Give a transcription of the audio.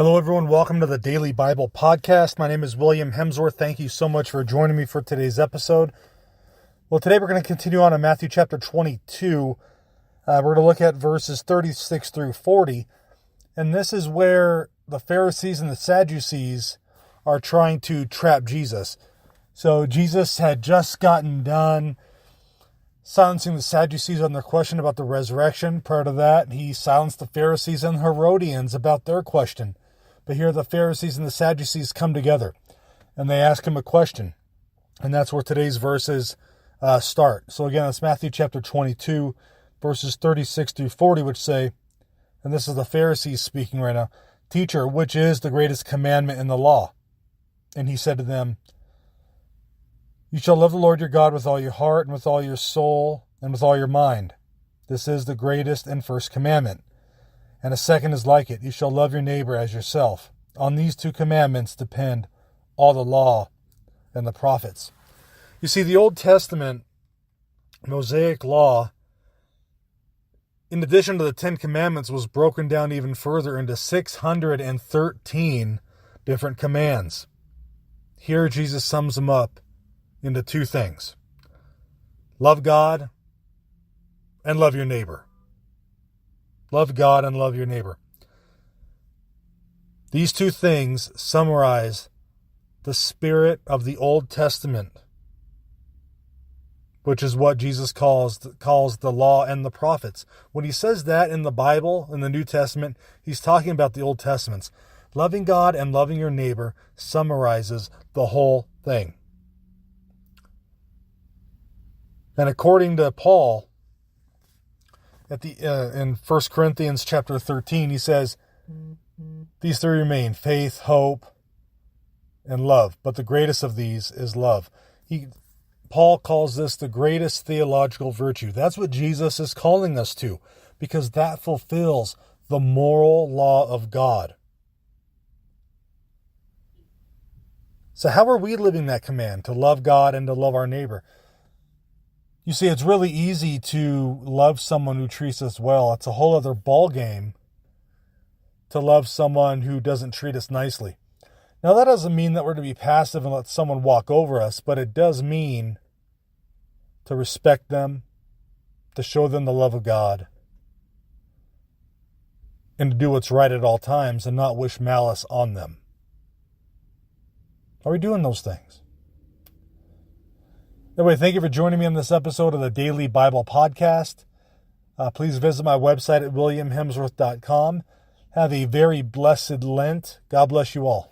Hello, everyone. Welcome to the Daily Bible Podcast. My name is William Hemsworth. Thank you so much for joining me for today's episode. Well, today we're going to continue on in Matthew chapter 22. We're going to look at verses 36 through 40. And this is where the Pharisees and the Sadducees are trying to trap Jesus. So Jesus had just gotten done silencing the Sadducees on their question about the resurrection. Prior to that, he silenced the Pharisees and Herodians about their question. But here the Pharisees and the Sadducees come together, and they ask him a question. And that's where today's verses start. So again, it's Matthew chapter 22, verses 36 through 40, which say, and this is the Pharisees speaking right now, "Teacher, which is the greatest commandment in the law?" And he said to them, "You shall love the Lord your God with all your heart and with all your soul and with all your mind. This is the greatest and first commandment. And a second is like it. You shall love your neighbor as yourself. On these two commandments depend all the law and the prophets." You see, the Old Testament Mosaic law, in addition to the 10 commandments, was broken down even further into 613 different commands. Here Jesus sums them up into two things: love God and love your neighbor. Love God and love your neighbor. These two things summarize the spirit of the Old Testament, which is what Jesus calls the law and the prophets. When he says that in the Bible, in the New Testament, he's talking about the Old Testaments. Loving God and loving your neighbor summarizes the whole thing. And according to Paul, in 1 Corinthians chapter 13, he says, these three remain: faith, hope, and love. But the greatest of these is love. Paul calls this the greatest theological virtue. That's what Jesus is calling us to, because that fulfills the moral law of God. So how are we living that command, to love God and to love our neighbor? You see, it's really easy to love someone who treats us well. It's a whole other ball game to love someone who doesn't treat us nicely. Now, that doesn't mean that we're to be passive and let someone walk over us, but it does mean to respect them, to show them the love of God, and to do what's right at all times and not wish malice on them. Are we doing those things? Anyway, thank you for joining me on this episode of the Daily Bible Podcast. Please visit my website at williamhemsworth.com. Have a very blessed Lent. God bless you all.